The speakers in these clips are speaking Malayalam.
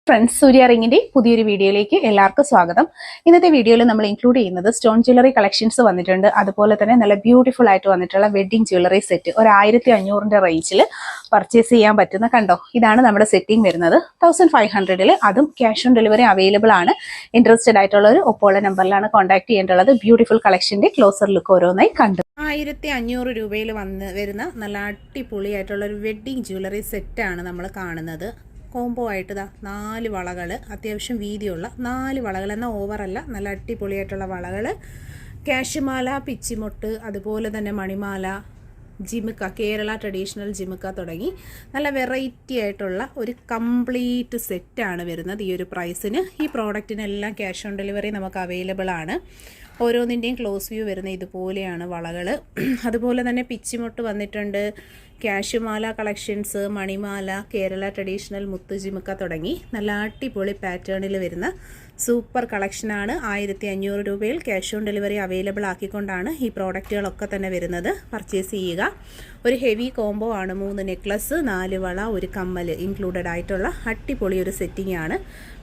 ഫ്രണ്ട്സ്, സൂര്യ റിങ്ങിന്റെ പുതിയൊരു വീഡിയോയിലേക്ക് എല്ലാവർക്കും സ്വാഗതം. ഇന്നത്തെ വീഡിയോയിൽ നമ്മൾ ഇൻക്ലൂഡ് ചെയ്യുന്നത് സ്റ്റോൺ ജ്വല്ലറി കളക്ഷൻസ് വന്നിട്ടുണ്ട്. അതുപോലെ തന്നെ നല്ല ബ്യൂട്ടിഫുൾ ആയിട്ട് വന്നിട്ടുള്ള വെഡിങ് ജ്വല്ലറി സെറ്റ് ഒരു 1500 റേഞ്ചിൽ പർച്ചേസ് ചെയ്യാൻ പറ്റുന്ന കണ്ടോ. ഇതാണ് നമ്മുടെ സെറ്റിംഗ് വരുന്നത് 1500 അതും ക്യാഷ് ഓൺ ഡെലിവറി അവൈലബിൾ ആണ്. ഇൻട്രസ്റ്റഡ് ആയിട്ടുള്ളവർ ഒപ്പോള നമ്പറിലാണ് കോൺടാക്ട് ചെയ്യേണ്ടത്. ബ്യൂട്ടിഫുൾ കളക്ഷന്റെ ക്ലോസർ ലുക്ക് ഓരോന്നായി കണ്ടു. 1500 രൂപയിൽ വരുന്ന നല്ല അടിപൊളിയായിട്ടുള്ള ഒരു വെഡിങ് ജ്വല്ലറി സെറ്റാണ് നമ്മൾ കാണുന്നത്. കോംബോ ആയിട്ട് 4 വളകൾ, അത്യാവശ്യം വീതിയുള്ള 4 വളകൾ, എന്നാൽ ഓവറല്ല, നല്ല അടിപൊളിയായിട്ടുള്ള വളകൾ, കാശുമാല, പിച്ചിമൊട്ട്, അതുപോലെ തന്നെ മണിമാല, ജിമുക്ക, കേരള ട്രഡീഷണൽ ജിമുക്ക തുടങ്ങി നല്ല വെറൈറ്റി ആയിട്ടുള്ള ഒരു കംപ്ലീറ്റ് സെറ്റാണ് വരുന്നത് ഈ ഒരു പ്രൈസിന്. ഈ പ്രോഡക്റ്റിനെല്ലാം ക്യാഷ് ഓൺ ഡെലിവറി നമുക്ക് അവൈലബിൾ ആണ്. ഓരോന്നിൻ്റെയും ക്ലോസ് വ്യൂ വരുന്ന ഇതുപോലെയാണ് വളകൾ. അതുപോലെ തന്നെ പിച്ചിമൊട്ട് വന്നിട്ടുണ്ട്, കാശുമാല കളക്ഷൻസ്, മണിമാല, കേരള ട്രഡീഷണൽ മുത്ത് ജിമുക്ക തുടങ്ങി നല്ല അടിപൊളി പാറ്റേണിൽ വരുന്ന സൂപ്പർ കളക്ഷനാണ്. 1500 രൂപയിൽ ക്യാഷ് ഓൺ ഡെലിവറി അവൈലബിൾ ആക്കിക്കൊണ്ടാണ് ഈ പ്രോഡക്റ്റുകളൊക്കെ തന്നെ വരുന്നത്. പർച്ചേസ് ചെയ്യുക. ഒരു ഹെവി കോംബോ ആണ്. 3 നെക്ലസ്, 4 വള, ഒരു കമ്മൽ ഇൻക്ലൂഡഡ് ആയിട്ടുള്ള അടിപൊളി ഒരു സെറ്റിംഗ് ആണ്.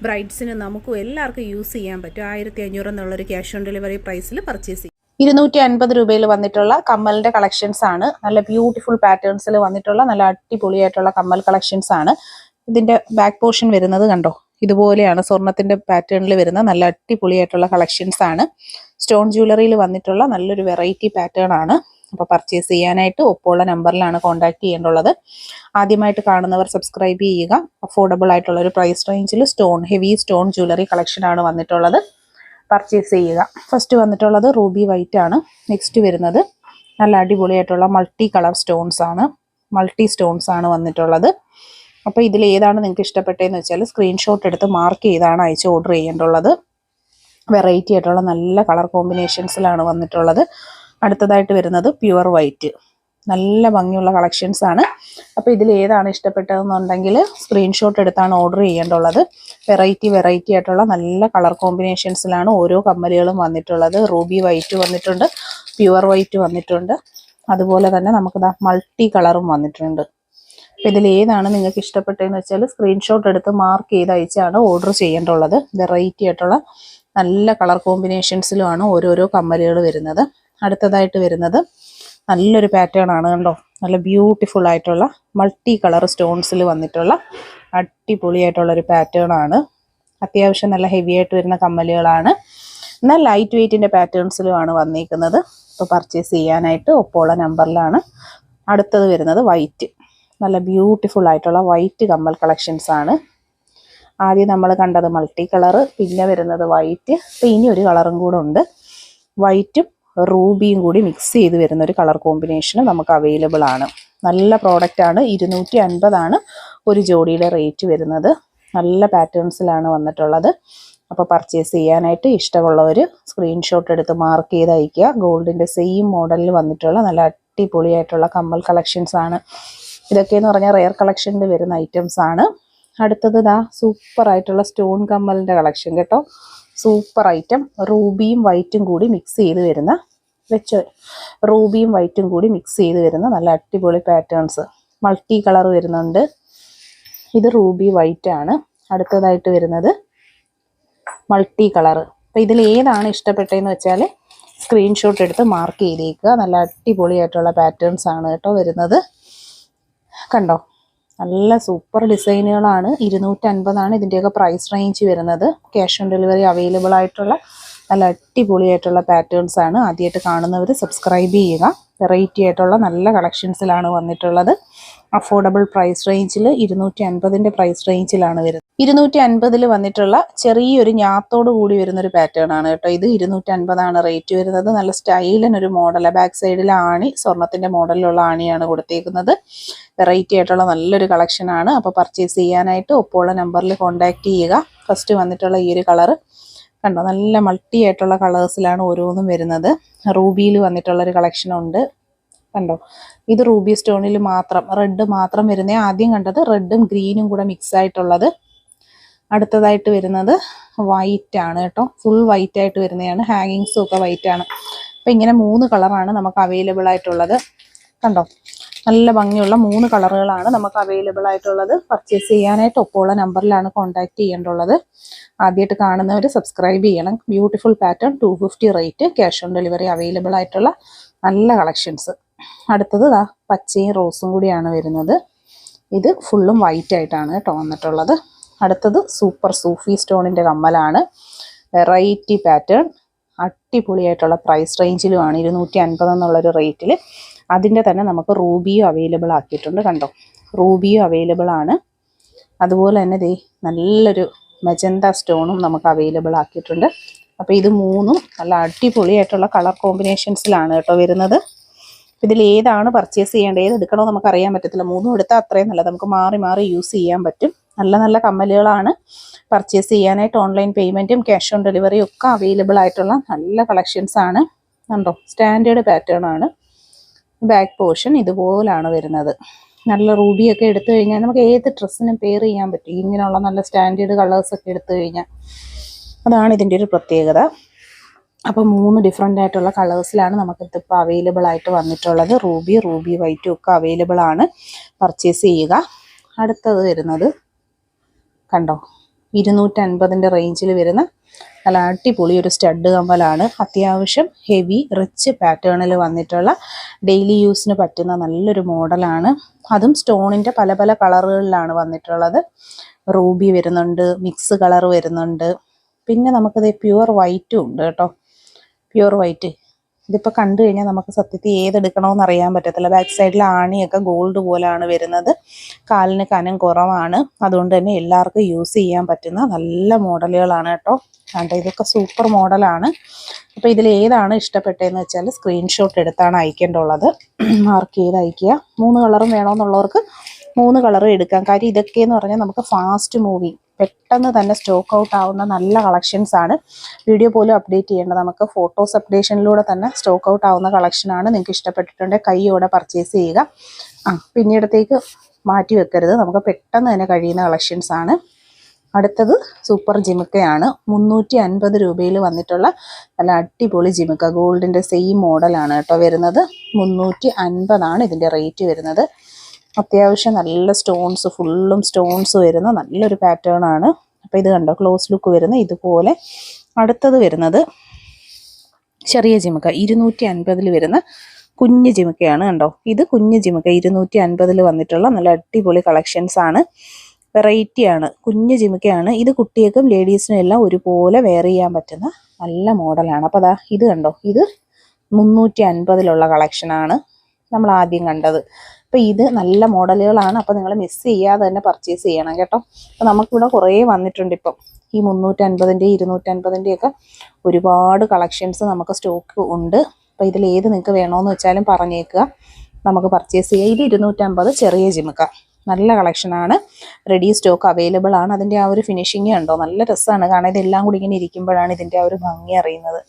ബ്രൈഡ്സിന് നമുക്കും എല്ലാവർക്കും യൂസ് ചെയ്യാൻ പറ്റും. 1500 എന്നുള്ളൊരു ക്യാഷ് ഓൺ ഡെലിവറി പ്രൈസിൽ പർച്ചേസ് ചെയ്യും. 250 രൂപയിൽ വന്നിട്ടുള്ള കമ്മലിന്റെ കളക്ഷൻസ് ആണ്. നല്ല ബ്യൂട്ടിഫുൾ പാറ്റേൺസിൽ വന്നിട്ടുള്ള നല്ല അടിപൊളിയായിട്ടുള്ള കമ്മൽ കളക്ഷൻസ് ആണ്. ഇതിന്റെ ബാക്ക് പോർഷൻ വരുന്നത് കണ്ടോ, ഇതുപോലെയാണ്. സ്വർണത്തിന്റെ പാറ്റേണിൽ വരുന്ന നല്ല അടിപൊളിയായിട്ടുള്ള കളക്ഷൻസ് ആണ്. സ്റ്റോൺ ജ്വല്ലറിയിൽ വന്നിട്ടുള്ള നല്ലൊരു വെറൈറ്റി പാറ്റേൺ ആണ്. അപ്പോൾ പർച്ചേസ് ചെയ്യാനായിട്ട് ഒപ്പമുള്ള നമ്പറിലാണ് കോൺടാക്ട് ചെയ്യേണ്ടുള്ളത്. ആദ്യമായിട്ട് കാണുന്നവർ സബ്സ്ക്രൈബ് ചെയ്യുക. അഫോർഡബിൾ ആയിട്ടുള്ള ഒരു പ്രൈസ് റേഞ്ചിൽ ഹെവി സ്റ്റോൺ ജ്വല്ലറി കളക്ഷൻ ആണ് വന്നിട്ടുള്ളത്. പർച്ചേസ് ചെയ്യുക. ഫസ്റ്റ് വന്നിട്ടുള്ളത് റൂബി വൈറ്റ് ആണ്. നെക്സ്റ്റ് വരുന്നത് നല്ല അടിപൊളിയായിട്ടുള്ള മൾട്ടി കളർ സ്റ്റോൺസ് ആണ് വന്നിട്ടുള്ളത്. അപ്പോൾ ഇതിൽ ഏതാണ് നിങ്ങൾക്ക് ഇഷ്ടപ്പെട്ടതെന്ന് വെച്ചാൽ സ്ക്രീൻഷോട്ട് എടുത്ത് മാർക്ക് ചെയ്താണ് അയച്ച് ഓർഡർ ചെയ്യേണ്ടുള്ളത്. വെറൈറ്റി ആയിട്ടുള്ള നല്ല കളർ കോമ്പിനേഷൻസിലാണ് വന്നിട്ടുള്ളത്. അടുത്തതായിട്ട് വരുന്നത് പ്യുവർ വൈറ്റ്, നല്ല ഭംഗിയുള്ള കളക്ഷൻസ് ആണ്. അപ്പോൾ ഇതിൽ ഏതാണ് ഇഷ്ടപ്പെട്ടതെന്നുണ്ടെങ്കിൽ സ്ക്രീൻഷോട്ട് എടുത്താണ് ഓർഡർ ചെയ്യേണ്ടുള്ളത്. വെറൈറ്റി ആയിട്ടുള്ള നല്ല കളർ കോമ്പിനേഷൻസിലാണ് ഓരോ കമ്മലുകളും വന്നിട്ടുള്ളത്. റൂബി വൈറ്റ് വന്നിട്ടുണ്ട്, പ്യുവർ വൈറ്റ് വന്നിട്ടുണ്ട്, അതുപോലെ തന്നെ നമുക്ക് മൾട്ടി കളറും വന്നിട്ടുണ്ട്. അപ്പോൾ ഇതിൽ ഏതാണ് നിങ്ങൾക്ക് ഇഷ്ടപ്പെട്ടതെന്ന് വെച്ചാൽ സ്ക്രീൻഷോട്ട് എടുത്ത് മാർക്ക് ചെയ്ത് അയച്ചാണ് ഓർഡർ ചെയ്യേണ്ടുള്ളത്. വെറൈറ്റി ആയിട്ടുള്ള നല്ല കളർ കോമ്പിനേഷൻസിലുമാണ് ഓരോരോ കമ്മലുകൾ വരുന്നത്. അടുത്തതായിട്ട് വരുന്നത് നല്ലൊരു പാറ്റേൺ ആണ് കണ്ടോ. നല്ല ബ്യൂട്ടിഫുൾ ആയിട്ടുള്ള മൾട്ടി കളർ സ്റ്റോൺസിൽ വന്നിട്ടുള്ള അടിപൊളിയായിട്ടുള്ള ഒരു പാറ്റേൺ ആണ്. അത്യാവശ്യം നല്ല ഹെവി ആയിട്ട് വരുന്ന കമ്മലുകളാണ്. എന്നാൽ ലൈറ്റ് വെയ്റ്റിൻ്റെ പാറ്റേൺസിലുമാണ് വന്നിരിക്കുന്നത്. ഇപ്പോൾ പർച്ചേസ് ചെയ്യാനായിട്ട് ഒപ്പമുള്ള നമ്പറിലാണ്. അടുത്തത് വരുന്നത് വൈറ്റ്, നല്ല ബ്യൂട്ടിഫുൾ ആയിട്ടുള്ള വൈറ്റ് കമ്മൽ കളക്ഷൻസ് ആണ്. ആദ്യം നമ്മൾ കണ്ടത് മൾട്ടി കളറ്, പിന്നെ വരുന്നത് വൈറ്റ്, അപ്പോൾ ഇനി ഒരു കളറും കൂടെ ഉണ്ട്. വൈറ്റും റൂബിയും കൂടി മിക്സ് ചെയ്ത് വരുന്ന ഒരു കളർ കോമ്പിനേഷനും നമുക്ക് അവൈലബിൾ ആണ്. നല്ല പ്രോഡക്റ്റ് ആണ്. 250 ആണ് ഒരു ജോഡിയുടെ റേറ്റ് വരുന്നത്. നല്ല പാറ്റേൺസിലാണ് വന്നിട്ടുള്ളത്. അപ്പോൾ പർച്ചേസ് ചെയ്യാനായിട്ട് ഇഷ്ടമുള്ളവർ സ്ക്രീൻഷോട്ട് എടുത്ത് മാർക്ക് ചെയ്ത് അയയ്ക്കുക. ഗോൾഡിൻ്റെ സെയിം മോഡലിൽ വന്നിട്ടുള്ള നല്ല അടിപൊളിയായിട്ടുള്ള കമ്മൽ കളക്ഷൻസ് ആണ്. ഇതൊക്കെയെന്ന് പറഞ്ഞാൽ റെയർ കളക്ഷനിൽ വരുന്ന ഐറ്റംസ് ആണ്. അടുത്തത് സൂപ്പർ ആയിട്ടുള്ള സ്റ്റോൺ കമ്മലിൻ്റെ കളക്ഷൻ കേട്ടോ. Super item. റൂബിയും വൈറ്റും കൂടി മിക്സ് ചെയ്ത് വരുന്ന നല്ല അടിപൊളി പാറ്റേൺസ്. മൾട്ടി കളർ വരുന്നുണ്ട്. ഇത് റൂബി വൈറ്റ് ആണ്. അടുത്തതായിട്ട് വരുന്നത് മൾട്ടി കളർ. അപ്പോൾ ഇതിൽ ഏതാണ് ഇഷ്ടപ്പെട്ടതെന്ന് വെച്ചാൽ സ്ക്രീൻഷോട്ട് എടുത്ത് മാർക്ക് ചെയ്തേക്കുക. നല്ല അടിപൊളിയായിട്ടുള്ള പാറ്റേൺസ് ആണ് കേട്ടോ വരുന്നത്. കണ്ടോ, നല്ല സൂപ്പർ ഡിസൈനുകളാണ്. 250 ആണ് ഇതിൻ്റെയൊക്കെ പ്രൈസ് റേഞ്ച് വരുന്നത്. ക്യാഷ് ഓൺ ഡെലിവറി അവൈലബിൾ ആയിട്ടുള്ള നല്ല അടിപൊളിയായിട്ടുള്ള പാറ്റേൺസ് ആണ്. ആദ്യമായിട്ട് കാണുന്നവർ സബ്സ്ക്രൈബ് ചെയ്യുക. വെറൈറ്റി ആയിട്ടുള്ള നല്ല കളക്ഷൻസിലാണ് വന്നിട്ടുള്ളത്. അഫോർഡബിൾ പ്രൈസ് റേഞ്ചിൽ 250ൻ്റെ പ്രൈസ് റേഞ്ചിലാണ് വരുന്നത്. 250 വന്നിട്ടുള്ള ചെറിയൊരു ഞാത്തോട് കൂടി വരുന്നൊരു പാറ്റേൺ ആണ് കേട്ടോ. ഇത് 250 ആണ് റേറ്റ് വരുന്നത്. നല്ല സ്റ്റൈലിനൊരു മോഡലാണ്. ബാക്ക് സൈഡിൽ ആണി, സ്വർണത്തിൻ്റെ മോഡലിലുള്ള ആണിയാണ് കൊടുത്തേക്കുന്നത്. വെറൈറ്റി ആയിട്ടുള്ള നല്ലൊരു കളക്ഷനാണ്. അപ്പോൾ പർച്ചേസ് ചെയ്യാനായിട്ട് ഒപ്പമുള്ള നമ്പറിൽ കോൺടാക്ട് ചെയ്യുക. ഫസ്റ്റ് വന്നിട്ടുള്ള ഈ ഒരു കളറ് കണ്ടോ, നല്ല മൾട്ടി ആയിട്ടുള്ള കളേഴ്സിലാണ് ഓരോന്നും വരുന്നത്. റൂബിയിൽ വന്നിട്ടുള്ളൊരു കളക്ഷനുണ്ട് കണ്ടോ. ഇത് റൂബി സ്റ്റോണിൽ മാത്രം റെഡ് മാത്രം വരുന്ന. ആദ്യം കണ്ടത് റെഡും ഗ്രീനും കൂടെ മിക്സ് ആയിട്ടുള്ളത്. അടുത്തതായിട്ട് വരുന്നത് വൈറ്റ് ആണ് കേട്ടോ. ഫുൾ വൈറ്റ് ആയിട്ട് വരുന്നതാണ്. ഹാങ്ങിങ്സും ഒക്കെ വൈറ്റ് ആണ്. അപ്പോൾ ഇങ്ങനെ 3 കളറാണ് നമുക്ക് അവൈലബിൾ ആയിട്ടുള്ളത് കണ്ടോ. നല്ല ഭംഗിയുള്ള 3 കളറുകളാണ് നമുക്ക് അവൈലബിൾ ആയിട്ടുള്ളത്. പർച്ചേസ് ചെയ്യാനായിട്ട് ഒപ്പമുള്ള നമ്പറിലാണ് കോൺടാക്ട് ചെയ്യേണ്ടുള്ളത്. ആദ്യമായിട്ട് കാണുന്നവർ സബ്സ്ക്രൈബ് ചെയ്യണം. Beautiful pattern, 250 rate, cash on delivery available ആയിട്ടുള്ള നല്ല കളക്ഷൻസ്. അടുത്തത് പച്ചയും റോസും കൂടിയാണ് വരുന്നത്. ഇത് ഫുള്ളും വൈറ്റ് ആയിട്ടാണ് കേട്ടോ വന്നിട്ടുള്ളത്. അടുത്തത് സൂപ്പർ സൂഫി സ്റ്റോണിൻ്റെ കമ്മലാണ്. വെറൈറ്റി പാറ്റേൺ, അടിപൊളിയായിട്ടുള്ള പ്രൈസ് റേഞ്ചിലുമാണ്. 250 എന്നുള്ളൊരു റേറ്റിൽ. അതിൻ്റെ തന്നെ നമുക്ക് റൂബിയും അവൈലബിൾ ആക്കിയിട്ടുണ്ട്. കണ്ടോ, റൂബിയും അവൈലബിൾ ആണ്. അതുപോലെ തന്നെ നല്ലൊരു മജന്ത സ്റ്റോണും നമുക്ക് അവൈലബിൾ ആക്കിയിട്ടുണ്ട്. അപ്പോൾ ഇത് 3ഉം നല്ല അടിപൊളിയായിട്ടുള്ള കളർ കോമ്പിനേഷൻസിലാണ് കേട്ടോ വരുന്നത്. ഇതിൽ ഏതാണ് പർച്ചേസ് ചെയ്യേണ്ടത്, ഏത് എടുക്കണമെന്ന് നമുക്ക് അറിയാൻ പറ്റത്തില്ല. 3ഉം എടുത്താൽ അത്രയും നല്ലത്, നമുക്ക് മാറി മാറി യൂസ് ചെയ്യാൻ പറ്റും. നല്ല നല്ല കമ്മലുകളാണ്. പർച്ചേസ് ചെയ്യാനായിട്ട് ഓൺലൈൻ പേയ്മെൻറ്റും ക്യാഷ് ഓൺ ഡെലിവറിയും ഒക്കെ അവൈലബിൾ ആയിട്ടുള്ള നല്ല കളക്ഷൻസ് ആണ്. കണ്ടോ, സ്റ്റാൻഡേർഡ് പാറ്റേൺ ആണ്. ബാക്ക് പോർഷൻ ഇതുപോലാണ് വരുന്നത്. നല്ല റൂബിയൊക്കെ എടുത്തു കഴിഞ്ഞാൽ നമുക്ക് ഏത് ഡ്രസ്സിനും പെയർ ചെയ്യാൻ പറ്റും. ഇങ്ങനെയുള്ള നല്ല സ്റ്റാൻഡേർഡ് കളേഴ്സൊക്കെ എടുത്തു കഴിഞ്ഞാൽ അതാണ് ഇതിൻ്റെ ഒരു പ്രത്യേകത. അപ്പോൾ 3 ഡിഫറെൻ്റ് ആയിട്ടുള്ള കളേഴ്സിലാണ് നമുക്കിതിപ്പോൾ അവൈലബിൾ ആയിട്ട് വന്നിട്ടുള്ളത്. റൂബി വൈറ്റും ഒക്കെ അവൈലബിൾ ആണ്. പർച്ചേസ് ചെയ്യുക. അടുത്തത് വരുന്നത് കണ്ടോ, 250 റേഞ്ചിൽ വരുന്ന നല്ല അടിപൊളി ഒരു സ്റ്റഡ് കമ്മലാണ്. അത്യാവശ്യം ഹെവി റിച്ച് പാറ്റേണിൽ വന്നിട്ടുള്ള ഡെയിലി യൂസിന് പറ്റുന്ന നല്ലൊരു മോഡലാണ്. അതും സ്റ്റോണിൻ്റെ പല പല കളറുകളിലാണ് വന്നിട്ടുള്ളത്. റൂബി വരുന്നുണ്ട്, മിക്സ് കളർ വരുന്നുണ്ട്, പിന്നെ നമുക്കിത് പ്യുവർ വൈറ്റും ഉണ്ട് കേട്ടോ. പ്യുവർ വൈറ്റ് ഇതിപ്പോൾ കണ്ടു കഴിഞ്ഞാൽ നമുക്ക് സത്യത്തിൽ ഏതെടുക്കണമെന്ന് അറിയാൻ പറ്റത്തില്ല. ബാക്ക് സൈഡിൽ ആണിയൊക്കെ ഗോൾഡ് പോലെയാണ് വരുന്നത്. കാലിന് കനം കുറവാണ്. അതുകൊണ്ട് തന്നെ എല്ലാവർക്കും യൂസ് ചെയ്യാൻ പറ്റുന്ന നല്ല മോഡലുകളാണ് കേട്ടോ. കണ്ടോ, ഇതൊക്കെ സൂപ്പർ മോഡലാണ്. അപ്പോൾ ഇതിൽ ഏതാണ് ഇഷ്ടപ്പെട്ടതെന്ന് വെച്ചാൽ സ്ക്രീൻഷോട്ട് എടുത്താണ് അയക്കേണ്ടുള്ളത്. മാർക്ക് ചെയ്ത് അയക്കുക. 3 കളറും വേണമെന്നുള്ളവർക്ക് 3 കളറും എടുക്കാം. കാര്യം ഇതൊക്കെയെന്ന് പറഞ്ഞാൽ നമുക്ക് ഫാസ്റ്റ് മൂവിങ്, പെട്ടെന്ന് തന്നെ സ്റ്റോക്ക് ഔട്ട് ആവുന്ന നല്ല കളക്ഷൻസ് ആണ്. വീഡിയോ പോലും അപ്ഡേറ്റ് ചെയ്യേണ്ടത്, നമുക്ക് ഫോട്ടോസ് അപ്ഡേഷനിലൂടെ തന്നെ സ്റ്റോക്ക് ഔട്ട് ആവുന്ന കളക്ഷനാണ്. നിങ്ങൾക്ക് ഇഷ്ടപ്പെട്ടിട്ടുണ്ടെങ്കിൽ കൈയോടെ പർച്ചേസ് ചെയ്യുക. പിന്നീടത്തേക്ക് മാറ്റി വെക്കരുത്, നമുക്ക് പെട്ടെന്ന് തന്നെ കഴിയുന്ന കളക്ഷൻസ് ആണ്. അടുത്തത് സൂപ്പർ ജിമിക്കയാണ്. 350 രൂപയിൽ വന്നിട്ടുള്ള നല്ല അടിപൊളി ജിമിക്ക. ഗോൾഡിൻ്റെ സെയിം മോഡലാണ് കേട്ടോ വരുന്നത്. 350 ഇതിൻ്റെ റേറ്റ് വരുന്നത്. അത്യാവശ്യം നല്ല സ്റ്റോൺസ്, ഫുള്ളും സ്റ്റോൺസ് വരുന്ന നല്ലൊരു പാറ്റേൺ ആണ്. അപ്പോൾ ഇത് കണ്ടോ, ക്ലോസ് ലുക്ക് വരുന്ന ഇതുപോലെ. അടുത്തത് വരുന്നത് ചെറിയ ജിമിക്ക, 250 വരുന്ന കുഞ്ഞ് ജിമിക്കയാണ്. കണ്ടോ, ഇത് കുഞ്ഞ് ജിമിക്ക 250 വന്നിട്ടുള്ള നല്ല അടിപൊളി കളക്ഷൻസ് ആണ്. വെറൈറ്റി ആണ്, കുഞ്ഞ് ജിമിക്കയാണ്. ഇത് കുട്ടികൾക്കും ലേഡീസിനും എല്ലാം ഒരുപോലെ വെയർ ചെയ്യാൻ പറ്റുന്ന നല്ല മോഡലാണ്. അപ്പോൾ ഇത് കണ്ടോ, ഇത് 350 കളക്ഷനാണ് നമ്മൾ ആദ്യം കണ്ടത്. അപ്പോൾ ഇത് നല്ല മോഡലുകളാണ്. അപ്പോൾ നിങ്ങൾ മിസ് ചെയ്യാതെ തന്നെ പർച്ചേസ് ചെയ്യണം കേട്ടോ. അപ്പോൾ നമുക്കിവിടെ കുറേ വന്നിട്ടുണ്ട്. ഇപ്പം ഈ 350 250 ഒക്കെ ഒരുപാട് കളക്ഷൻസ് നമുക്ക് സ്റ്റോക്ക് ഉണ്ട്. അപ്പോൾ ഇതിൽ ഏത് നിങ്ങൾക്ക് വേണമെന്ന് വെച്ചാലും പറഞ്ഞേക്കുക, നമുക്ക് പർച്ചേസ് ചെയ്യാം. ഇത് 250 ചെറിയ ജിമിക്ക, നല്ല കളക്ഷനാണ്. റെഡി സ്റ്റോക്ക് അവൈലബിൾ ആണ്. അതിൻ്റെ ആ ഒരു ഫിനിഷിങ് ഉണ്ടോ, നല്ല രസമാണ് കാണാൻ. ഇതെല്ലാം കൂടി ഇങ്ങനെ ഇരിക്കുമ്പോഴാണ് ഇതിൻ്റെ ആ ഒരു ഭംഗി അറിയുന്നത്.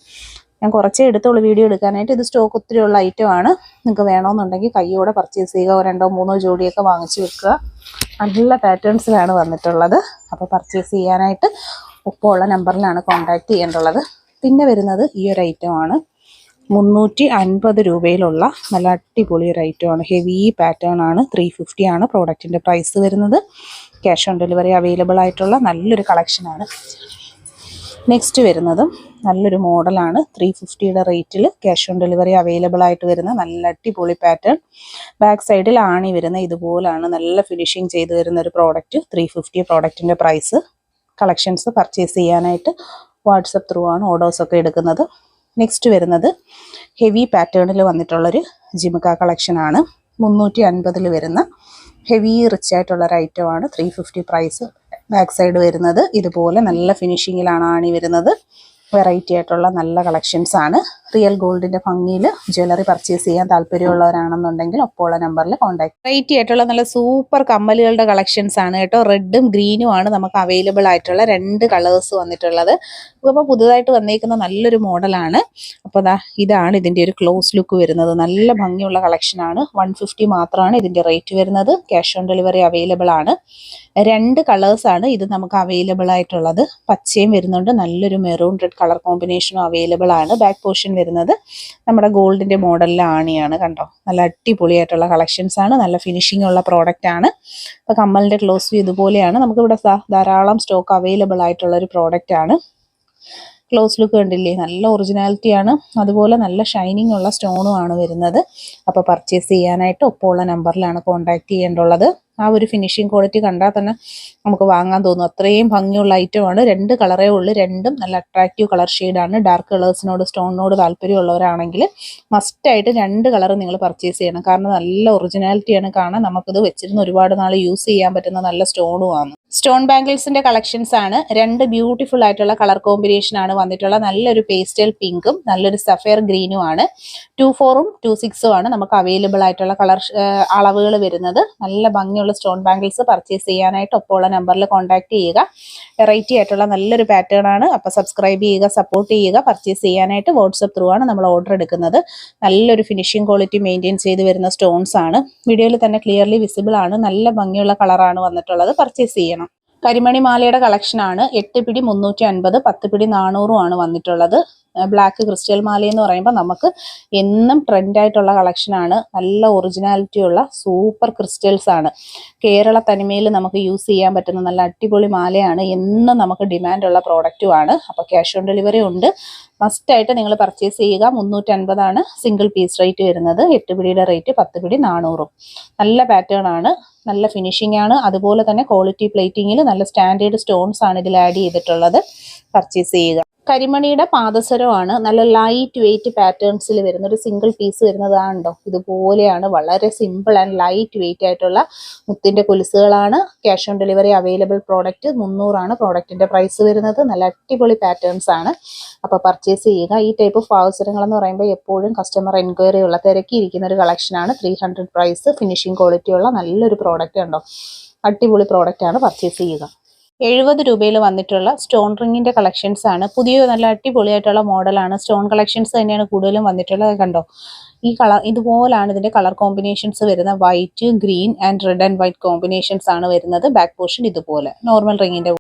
ഞാൻ കുറച്ചേ എടുത്തുള്ളൂ വീഡിയോ എടുക്കാനായിട്ട്. ഇത് സ്റ്റോക്ക് ഒത്തിരി ഉള്ള ഐറ്റം ആണ്. നിങ്ങൾക്ക് വേണമെന്നുണ്ടെങ്കിൽ കൈയോടെ പർച്ചേസ് ചെയ്യുക. 2 3 ജോഡിയൊക്കെ വാങ്ങിച്ചു വെക്കുക. നല്ല പാറ്റേൺസിലാണ് വന്നിട്ടുള്ളത്. അപ്പോൾ പർച്ചേസ് ചെയ്യാനായിട്ട് ഒപ്പമുള്ള നമ്പറിലാണ് കോൺടാക്ട് ചെയ്യേണ്ടുള്ളത്. പിന്നെ വരുന്നത് ഈ ഒരു ഐറ്റം ആണ്. 350 രൂപയിലുള്ള നല്ല അടിപൊളി ഒരു ഐറ്റം ആണ്. ഹെവി പാറ്റേൺ ആണ്. 350 ആണ് പ്രോഡക്റ്റിൻ്റെ പ്രൈസ് വരുന്നത്. ക്യാഷ് ഓൺ ഡെലിവറി അവൈലബിൾ ആയിട്ടുള്ള നല്ലൊരു കളക്ഷനാണ്. നെക്സ്റ്റ് വരുന്നതും നല്ലൊരു മോഡലാണ്. 350 റേറ്റിൽ ക്യാഷ് ഓൺ ഡെലിവറി അവൈലബിൾ ആയിട്ട് വരുന്ന നല്ല അടിപൊളി പാറ്റേൺ. ബാക്ക് സൈഡിൽ ആണി വരുന്ന ഇതുപോലാണ് നല്ല ഫിനിഷിങ് ചെയ്ത് വരുന്ന ഒരു പ്രോഡക്റ്റ്. 350 പ്രോഡക്റ്റിൻ്റെ പ്രൈസ്. കളക്ഷൻസ് പർച്ചേസ് ചെയ്യാനായിട്ട് വാട്സപ്പ് ത്രൂ ആണ് ഓർഡേഴ്സൊക്കെ എടുക്കുന്നത്. നെക്സ്റ്റ് വരുന്നത് ഹെവി പാറ്റേണിൽ വന്നിട്ടുള്ളൊരു ജിമിക്ക കളക്ഷനാണ്. 350 വരുന്ന ഹെവി റിച്ച് ആയിട്ടുള്ളൊരു ഐറ്റമാണ്. 350 പ്രൈസ്. ബാക്ക് സൈഡ് വരുന്നത് ഇതുപോലെ നല്ല ഫിനിഷിങ്ങിലാണ് ആണി വരുന്നത്. വെറൈറ്റി ആയിട്ടുള്ള നല്ല കളക്ഷൻസ് ആണ്. റിയൽ ഗോൾഡിന്റെ ഭംഗിയിൽ ജ്വല്ലറി പർച്ചേസ് ചെയ്യാൻ താല്പര്യമുള്ളവരാണെന്നുണ്ടെങ്കിൽ ഒപ്പമുള്ള നമ്പറിൽ കോൺടാക്ട്. വെറൈറ്റി ആയിട്ടുള്ള നല്ല സൂപ്പർ കമ്മലുകളുടെ കളക്ഷൻസ് ആണ് കേട്ടോ. റെഡും ഗ്രീനും ആണ് നമുക്ക് അവൈലബിൾ ആയിട്ടുള്ള 2 കളേഴ്സ് വന്നിട്ടുള്ളത്. അപ്പോൾ പുതുതായിട്ട് വന്നേക്കുന്ന നല്ലൊരു മോഡലാണ്. അപ്പോൾ ഇതാണ് ഇതിൻ്റെ ഒരു ക്ലോസ് ലുക്ക് വരുന്നത്. നല്ല ഭംഗിയുള്ള കളക്ഷനാണ്. 150 മാത്രമാണ് ഇതിൻ്റെ റേറ്റ് വരുന്നത്. ക്യാഷ് ഓൺ ഡെലിവറി അവൈലബിൾ ആണ്. 2 കളേഴ്സാണ് ഇത് നമുക്ക് അവൈലബിൾ ആയിട്ടുള്ളത്. പച്ചയും വരുന്നുണ്ട്, നല്ലൊരു മെറൂൺ റെഡ് കളർ കോമ്പിനേഷനും അവൈലബിൾ ആണ്. ബാക്ക് പോർഷൻ വരുന്നത് നമ്മുടെ ഗോൾഡിൻ്റെ മോഡലിലെ ആണിയാണ്. കണ്ടോ, നല്ല അടിപൊളിയായിട്ടുള്ള കളക്ഷൻസ് ആണ്. നല്ല ഫിനിഷിംഗ് ഉള്ള പ്രോഡക്റ്റ് ആണ്. അപ്പോൾ കമ്മലിൻ്റെ ക്ലോസ് വ്യൂ ഇതുപോലെയാണ്. നമുക്കിവിടെ ധാരാളം സ്റ്റോക്ക് അവൈലബിൾ ആയിട്ടുള്ള ഒരു പ്രോഡക്റ്റ് ആണ്. ക്ലോസ് ലുക്ക് കണ്ടില്ലേ, നല്ല ഒറിജിനാലിറ്റിയാണ്. അതുപോലെ നല്ല ഷൈനിങ് ഉള്ള സ്റ്റോണും ആണ് വരുന്നത്. അപ്പോൾ പർച്ചേസ് ചെയ്യാനായിട്ട് ഒപ്പമുള്ള നമ്പറിലാണ് കോൺടാക്ട് ചെയ്യേണ്ടുള്ളത്. ആ ഒരു ഫിനിഷിംഗ് ക്വാളിറ്റി കണ്ടാൽ തന്നെ നമുക്ക് വാങ്ങാൻ തോന്നും. അത്രയും ഭംഗിയുള്ള ഐറ്റമാണ്. 2 കളറേ ഉള്ളൂ. രണ്ടും നല്ല അട്രാക്റ്റീവ് കളർ ഷെയ്ഡാണ്. ഡാർക്ക് കളേഴ്സിനോട് സ്റ്റോണിനോട് താല്പര്യമുള്ളവരാണെങ്കിൽ മസ്റ്റായിട്ട് 2 കളർ നിങ്ങൾ പർച്ചേസ് ചെയ്യണം. കാരണം നല്ല ഒറിജിനാലിറ്റിയാണ് കാണാൻ. നമുക്കിത് വെച്ചിരുന്ന് ഒരുപാട് നാൾ യൂസ് ചെയ്യാൻ പറ്റുന്ന നല്ല സ്റ്റോണുമാണ്. സ്റ്റോൺ ബാംഗിൾസിന്റെ കളക്ഷൻസ് ആണ്. 2 ബ്യൂട്ടിഫുൾ ആയിട്ടുള്ള കളർ കോമ്പിനേഷൻ ആണ് വന്നിട്ടുള്ള. നല്ലൊരു പേസ്റ്റൽ പിങ്കും നല്ലൊരു സഫയർ ഗ്രീനും ആണ്. 24ഉം 26ഉം ആണ് നമുക്ക് അവൈലബിൾ ആയിട്ടുള്ള കളർ അളവുകൾ വരുന്നത്. നല്ല ഭംഗിയുള്ള സ്റ്റോൺ ബാംഗിൾസ് പർച്ചേസ് ചെയ്യാനായിട്ട് ഒപ്പമുള്ള നമ്പറിൽ കോൺടാക്ട് ചെയ്യുക. വെറൈറ്റി ആയിട്ടുള്ള നല്ലൊരു പാറ്റേൺ ആണ്. അപ്പോൾ സബ്സ്ക്രൈബ് ചെയ്യുക, സപ്പോർട്ട് ചെയ്യുക. പർച്ചേസ് ചെയ്യാനായിട്ട് വാട്സപ്പ് ത്രൂ ആണ് നമ്മൾ ഓർഡർ എടുക്കുന്നത്. നല്ലൊരു ഫിനിഷിംഗ് ക്വാളിറ്റി മെയിൻറ്റെയിൻ ചെയ്ത് വരുന്ന സ്റ്റോൺസ് ആണ്. വീഡിയോയിൽ തന്നെ ക്ലിയർലി വിസിബിൾ ആണ്. നല്ല ഭംഗിയുള്ള കളറാണ് വന്നിട്ടുള്ളത്. പർച്ചേസ് ചെയ്യണം. കരിമണി മാലയുടെ കളക്ഷൻ ആണ്. 8 പിടി 350, 10 പിടി 400 ആണ് വന്നിട്ടുള്ളത്. ബ്ലാക്ക് ക്രിസ്റ്റൽ മാല എന്ന് പറയുമ്പോൾ നമുക്ക് എന്നും ട്രെൻഡായിട്ടുള്ള കളക്ഷനാണ്. നല്ല ഒറിജിനാലിറ്റി ഉള്ള സൂപ്പർ ക്രിസ്റ്റൽസ് ആണ്. കേരള തനിമയിൽ നമുക്ക് യൂസ് ചെയ്യാൻ പറ്റുന്ന നല്ല അടിപൊളി മാലയാണ്. എന്നും നമുക്ക് ഡിമാൻഡുള്ള പ്രോഡക്റ്റുമാണ്. അപ്പോൾ ക്യാഷ് ഓൺ ഡെലിവറി ഉണ്ട്. മസ്റ്റായിട്ട് നിങ്ങൾ പർച്ചേസ് ചെയ്യുക. 350 ആണ് സിംഗിൾ പീസ് റേറ്റ് വരുന്നത്. 8 പിടിയുടെ റേറ്റ് 10 പിടി 400. നല്ല പാറ്റേൺ ആണ്. നല്ല ഫിനിഷിംഗ് ആണ്. അതുപോലെ തന്നെ ക്വാളിറ്റി പ്ലേറ്റിങ്ങിൽ നല്ല സ്റ്റാൻഡേർഡ് സ്റ്റോൺസ് ആണ് ഇതിൽ ആഡ് ചെയ്തിട്ടുള്ളത്. പർച്ചേസ് ചെയ്യുക. കരിമണിയുടെ പാദസരമാണ്. നല്ല ലൈറ്റ് വെയിറ്റ് പാറ്റേൺസിൽ വരുന്ന ഒരു സിംഗിൾ പീസ് വരുന്നതാണോ, ഇതുപോലെയാണ്. വളരെ സിമ്പിൾ ആൻഡ് ലൈറ്റ് വെയിറ്റ് ആയിട്ടുള്ള മുത്തിന്റെ കൊലുസുകളാണ്. Cash on delivery available. Product 300 ആണ് പ്രോഡക്റ്റിന്റെ പ്രൈസ് വരുന്നത്. നല്ല അടിപൊളി പാറ്റേൺസ് ആണ്. അപ്പോൾ പർച്ചേസ് ചെയ്യുക. ഈ ടൈപ്പ് ഓഫ് പാദസരങ്ങൾ എന്ന് പറയുമ്പോൾ എപ്പോഴും കസ്റ്റമർ എൻക്വയറി ഉള്ള തിരക്കിയിരിക്കുന്ന ഒരു കളക്ഷനാണ്. 300 പ്രൈസ്. ഫിനിഷിംഗ് ക്വാളിറ്റി ഉള്ള നല്ലൊരു പ്രോഡക്റ്റ് ഉണ്ടോ, അടിപൊളി പ്രോഡക്റ്റ് ആണ്. പർച്ചേസ് ചെയ്യുക. 70 രൂപയിൽ വന്നിട്ടുള്ള സ്റ്റോൺ റിങ്ങിന്റെ കളക്ഷൻസ് ആണ്. പുതിയ നല്ല അടിപൊളിയായിട്ടുള്ള മോഡലാണ്. സ്റ്റോൺ കളക്ഷൻസ് തന്നെയാണ് കൂടുതലും വന്നിട്ടുള്ളത്. കണ്ടോ, ഈ കളർ ഇതുപോലാണ് ഇതിന്റെ കളർ കോമ്പിനേഷൻസ് വരുന്ന. White, green and red and white combinations ആണ് വരുന്നത്. ബാക്ക് പോർഷൻ ഇതുപോലെ നോർമൽ റിങ്ങിന്റെ